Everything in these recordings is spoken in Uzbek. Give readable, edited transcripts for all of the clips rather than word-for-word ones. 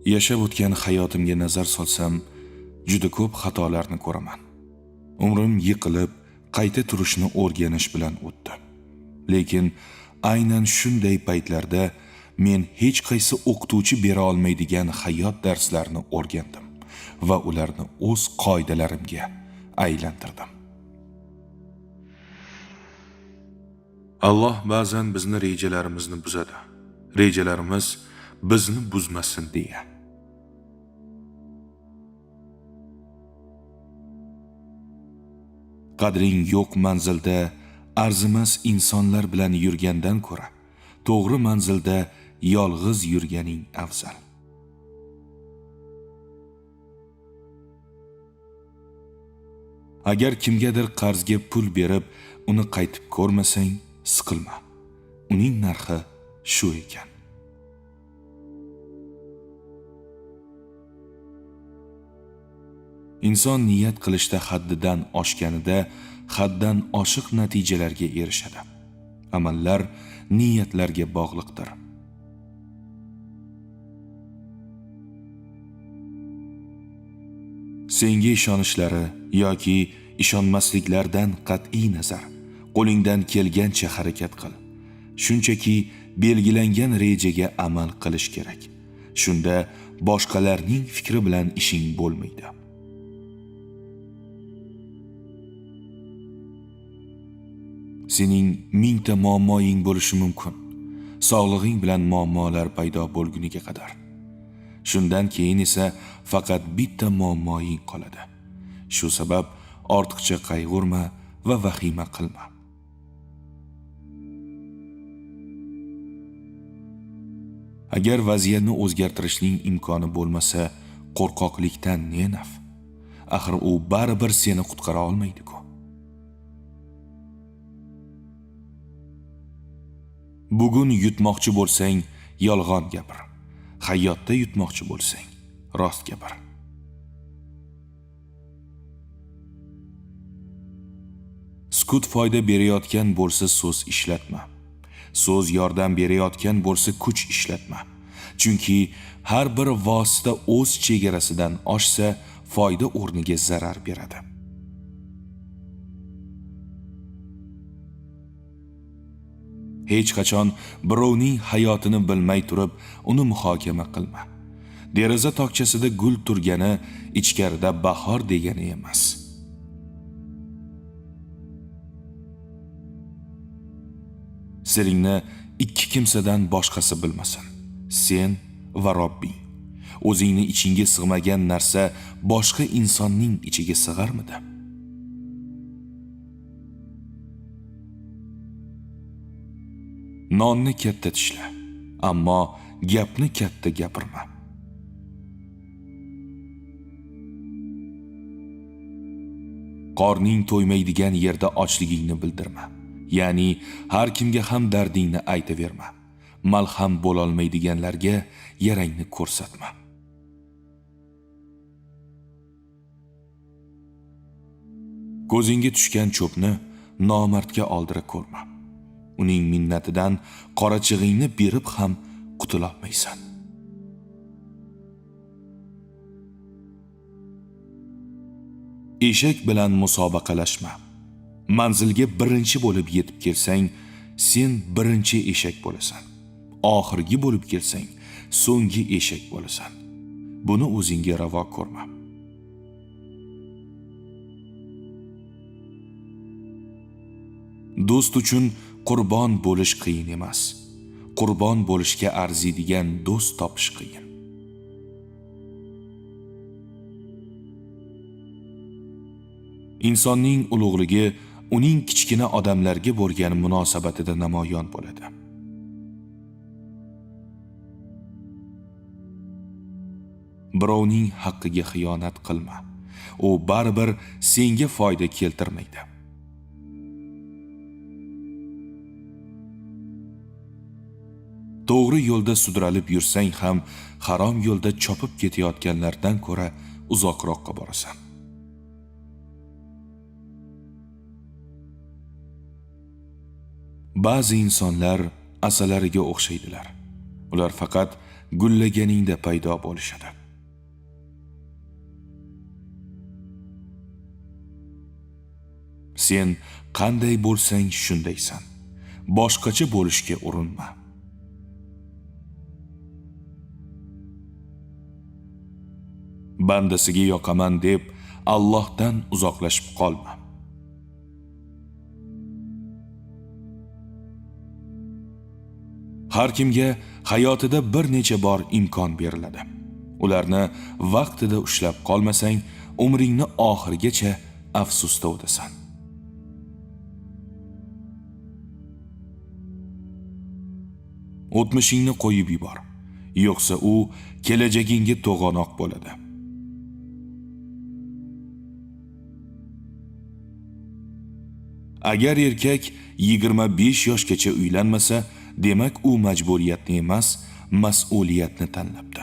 Yashab o'tgan hayotimga nazar solsam, juda ko'p xatolarni ko'raman. Umrim yiqilib, qayta turishni o'rganish bilan o'tdi. Lekin aynan shunday paytlarda men hech qaysi o'qituvchi bera olmaydigan hayot darslarini o'rgandim va ularni o'z qoidalarimga aylantirdim. Alloh ba'zan bizni rejalarimizni buzadi. Rejalarimiz bizni buzmasin deya. Qadring yo'q manzilda arzimas insonlar bilan yurgandan ko'ra, to'g'ri manzilda yolg'iz yurganing afzal. Agar kimgadir qarzga pul berib, uni qaytib ko'rmasang, siqilma. Uning narxi shu ekan. Inson niyat qilishda haddidan oshganida, haddan oshiq natijalarga erishadi. Amallar niyatlarga bog'liqdir. Senga ishonishlari yoki ishonmasliklardan qat'iy nazar, qo'lingdan kelgancha harakat qil. Shunchaki belgilangan rejaga amal qilish kerak. Shunda boshqalarning fikri bilan ishing bo'lmaydi. Sening 1000 ta muammoing bo'lishi mumkin. Sog'lig'ing bilan muammolar paydo bo'lguniga qadar. Shundan keyin esa faqat bitta muammoing qoladi. Shu sabab ortiqcha qayg'urma va vahima qilma. Agar vaziyatni o'zgartirishning imkoni bo'lmasa, qo'rqoqlikdan ne naf? Axir u baribir seni qutqara olmaydi-ku. Bugun yutmoqchi bo'lsang, yolg'on gapir. Hayotda yutmoqchi bo'lsang, rost gapir. Sukut foyda berayotgan bo'lsa, so'z ishlatma. So'z yordam berayotgan bo'lsa, kuch ishlatma. Chunki har bir vosita o'z chegarasidan oshsa, foyda o'rniga zarar beradi. Hech qachon birovning hayotini bilmay turib, uni muhokama qilma. Deraza tokchasida gul turgani ichkarida bahor degani emas. Siringni ikki kimsadan boshqasi bilmasin. Sen va Robbing. O'zingni ichingga sig'magan narsa boshqa insonning ichiga sig'armidi? Nonni katta tishla, ammo gapni katta gapirma. Qorning to'ymaydigan yerda ochligingni bildirma. Ya'ni har kimga ham dardingni aytaverma. Malham bo'la olmaydiganlarga yarangni ko'rsatma. Ko'zingga tushgan cho'pni nomardga oldira ko'rma. Uning minnatidan qorachig'ingni berib ham qutula olmaysan. Eshak bilan musobaqalashma. Manzilga birinchi bo'lib yetib kelsang, sen birinchi eshak bo'lasan. Oxirgi bo'lib kelsang, so'nggi eshak bo'lasan. Buni o'zingga ravo ko'rma. Do'st uchun qurbon bo'lish qiyin emas. Qurbon bo'lishga arziydigan do'st topish qiyin. Insonning ulug'ligi uning kichkina odamlarga bo'lgan munosabatida namoyon bo'ladi. Birovning haqqiga xiyonat qilma. U baribir senga foyda keltirmaydi. To'g'ri yo'lda sudralib yursang ham, harom yo'lda chopib ketayotganlardan ko'ra uzoqroqqa borasan. Ba'zi insonlar asalariga o'xshaydilar. Ular faqat gullaganingda paydo bo'lishadi. Sen qanday bo'lsang shundaysan. Boshqacha bo'lishga urinma. Bandasiga yoqaman deb Allohdan uzoqlashib qolma. Har kimga hayotida bir necha bor imkon beriladi. Ularni vaqtida ushlab qolmasang, umringni oxirigacha afsusda o'tasan. O'tmishingni qo'yib yubor, yo'qsa u kelajagingga to'g'anoq bo'ladi. Agar erkak 25 yoshgacha uylanmasa, demak u majburiyatni emas, mas'uliyatni tanlabdi.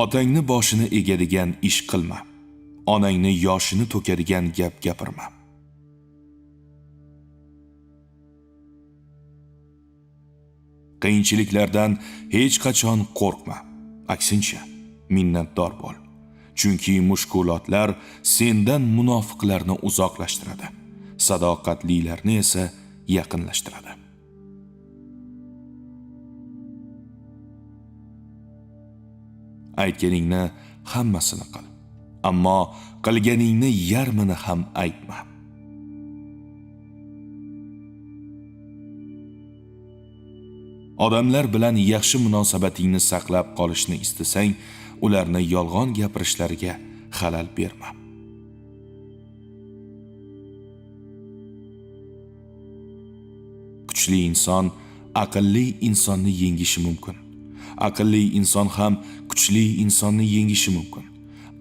Otangni boshini egadigan ish qilma. Onangni yoshini to'kadigan gap gapirma. Qiyinchiliklardan hech qachon qo'rqma. Aksincha, minnatdor bo'l. Chunki mushkulotlar sendan munofiqlarni uzoqlashtiradi, sadoqatlilarni esa yaqinlashtiradi. Aytganingni hammasini qil, ammo qilganingni yarmini ham aytma. Odamlar bilan yaxshi munosabatingni saqlab qolishni istasang, ularni yolg'on gapirishlariga xalal berma. Kuchli inson aqlli insonni yengishi mumkin. Aqlli inson ham kuchli insonni yengishi mumkin.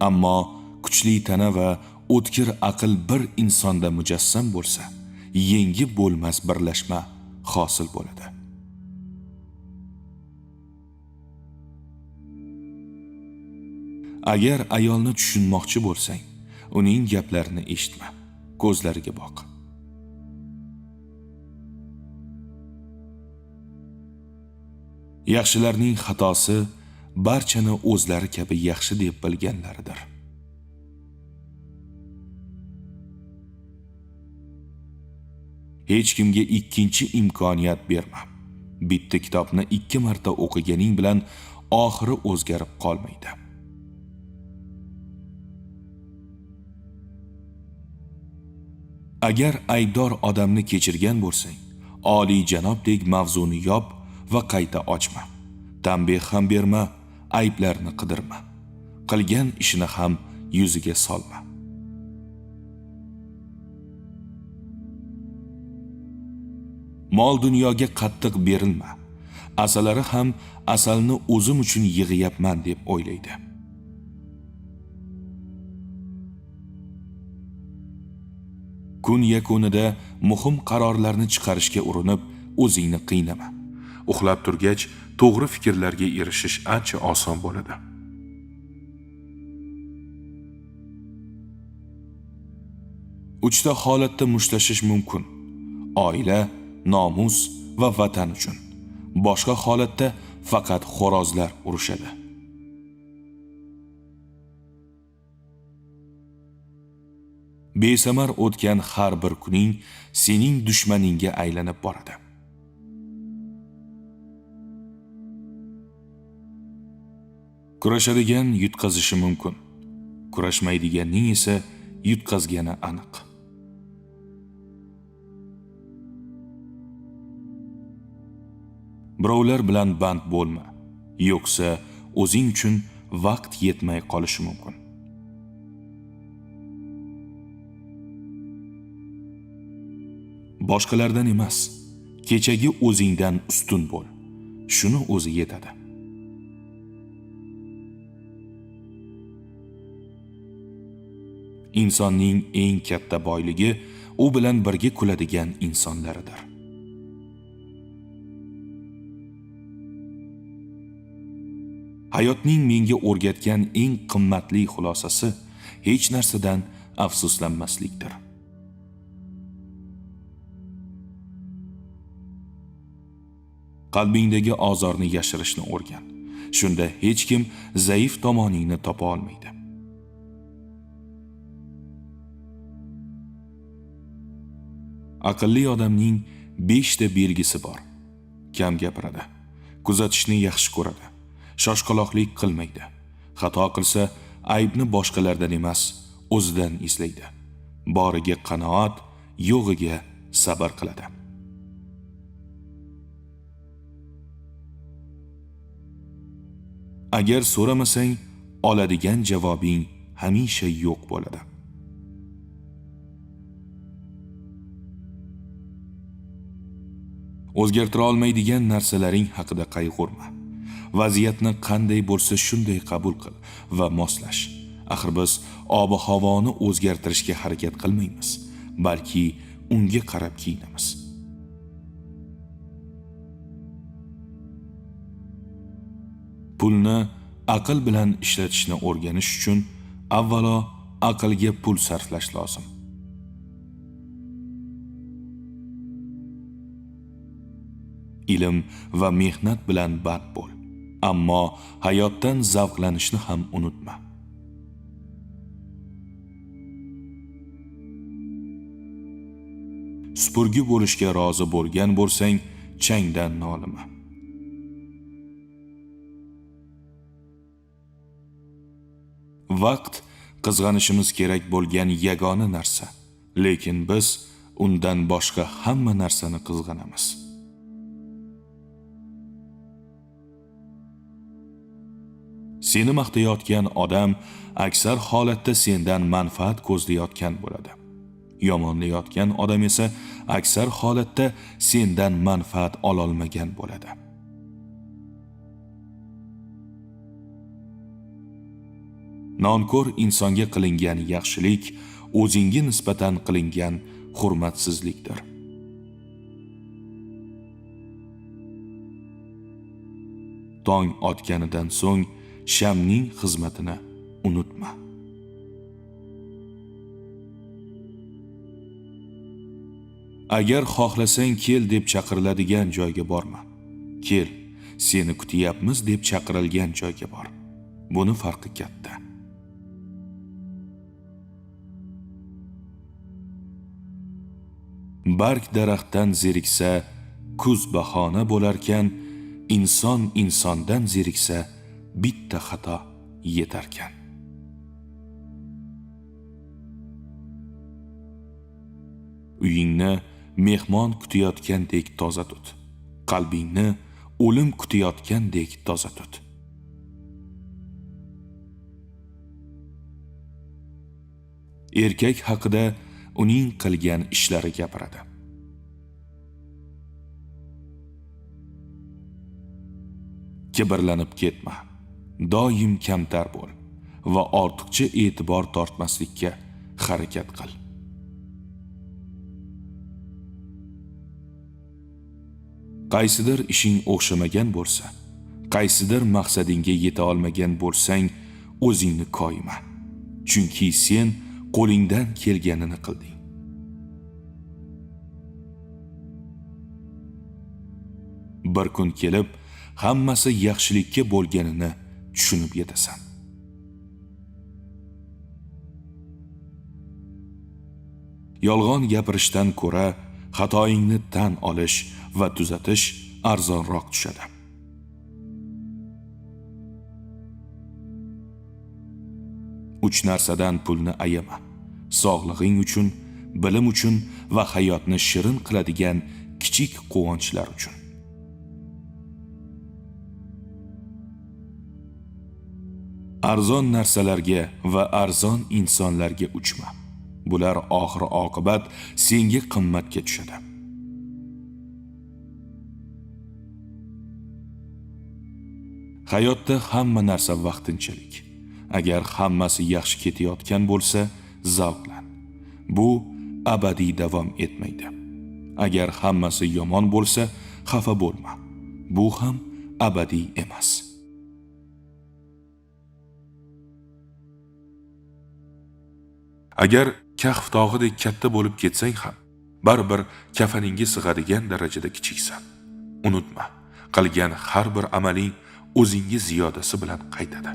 Ammo kuchli tana va o'tkir aql bir insonda mujassam bo'lsa, yengib bo'lmas birlashma hosil bo'ladi. Agar ayolni tushunmoqchi bo'lsang, uning gaplarini eshitma, ko'zlariga boq. Yaxshilarning xatosi barchani o'zlari kabi yaxshi deb bilganlaridir. Hech kimga ikkinchi imkoniyat berma. Bitta kitobni 2 marta o'qiganing bilan oxiri o'zgarib qolmaydi. Agar aybdor odamni kechirgan bo'lsang, oliy janobdek mavzuni yop va qayta ochma. Tanbeh ham berma, ayblarni qidirma. Qilgan ishini ham yuziga solma. Mol dunyoga qattiq berilma. Asalari ham asalni o'zim uchun yig'yapman deb o'ylaydi. Kun yakunida muhim qarorlarni chiqarishga urinib, o'zingni qiynama. Uxlab turgach, to'g'ri fikrlarga erishish ancha oson bo'ladi. Uchta holatda mushtlashish mumkin: oila, nomus va vatan uchun. Boshqa holatda faqat xo'rozlar urushadi. Besamar o'tgan har bir kuning sening dushmaningga aylanib boradi. Kurashadigan yutqazishi mumkin. Kurashmaydiganning esa yutqazgani aniq. Birovlar bilan band bo'lma, yo'qsa o'zing uchun vaqt yetmay qolishi mumkin. Boshqalardan emas, kechagi o'zingdan ustun bo'l. Shuni o'zi yetadi. Insonning eng katta boyligi u bilan birga kuladigan insonlaridir. Hayotning menga o'rgatgan eng qimmatli xulosasi hech narsadan afsuslanmaslikdir. Qalbingdagi ozorni yashirishni o'rgan. Shunda hech kim zaif tomoningni topa olmaydi. Aqlli odamning 5 ta belgisi bor. Kam gapiradi. Kuzatishni yaxshi ko'radi. Shoshqaloqlik qilmaydi. Xato qilsa, aybni boshqalardan emas, o'zidan izlaydi. Boriga qanoat, yo'g'iga sabr qiladi. Agar so'ramasang, oladigan javobing hamisha yo'q bo'ladi. O'zgartira olmaydigan narsalaring haqida qayg'urma. Vaziyatni qanday bo'lsa shunday qabul qil va moslash. Axir biz ob-havoni o'zgartirishga harakat qilmaymiz, balki unga qarab kiyinamiz. Pulni aql bilan ishlatishni o'rganish uchun avvalo aqlga pul sarflash lozim. Ilm va mehnat bilan band bo'l, ammo hayotdan zavqlanishni ham unutma. Supurgi bo'lishga rozi bo'lgan bo'lsang, changdan nolima. Vaqt qizg'anishimiz kerak bo'lgan yagona narsa, lekin biz undan boshqa hamma narsani qizg'anamiz. Seni maqtayotgan odam aksar holatda sendan manfaat ko'zlayotgan bo'ladi. Yomonlayotgan odam esa aksar holatda sendan manfaat ololmagan bo'ladi. Nonko'r insonga qilingan yaxshilik o'zingga nisbatan qilingan hurmatsizlikdir. Tong otganidan so'ng shamning xizmatini unutma. Agar xohlasang kel deb chaqiriladigan joyga borma. Kel, seni kutyapmiz deb chaqirilgan joyga bor. Buni farqi katta. Barg daraxtdan zeriksa, kuz bahona bo'larkan, inson insondan zeriksa, bitta xato yetarkan. Uyingni mehmon kutayotgandek toza tut. Qalbingni o'lim kutayotgandek toza tut. Erkak haqida uning qilgan ishlari gapiradi. Kibrlanib ketma. Doim kamtar bo'l va ortiqcha e'tibor tortmaslikka harakat qil. Qaysidir ishing o'xshamagan bo'lsa, qaysidir maqsadingga yeta olmagan bo'lsang, o'zingni koyima. Chunki sen qo'lingdan kelganini qilding. Bir kun kelib, hammasi yaxshilikka bo'lganini tushunib yetasan. Yolg'on gapirishdan ko'ra xatoingni tan olish va tuzatish arzonroq tushadi. Uch narsadan pulni ayama. Sog'lig'ing uchun, bilim uchun va hayotni shirin qiladigan kichik quvonchlar uchun. Arzon narsalarga va arzon insonlarga uchma. Bular oxir oqibat senga qimmatga tushadi. Hayotda hamma narsa vaqtinchalik. Agar hammasi yaxshi ketayotgan bo'lsa, zavqlan. Bu abadiy davom etmaydi. Agar hammasi yomon bo'lsa, xafa bo'lma. Bu ham abadiy emas. Agar Kahf tog'idek katta bo'lib ketsang ham, baribir kafaningga sig'adigan darajada kichiksan. Unutma, qilgan har bir amaling o'zinga ziyodasi bilan qaytadi.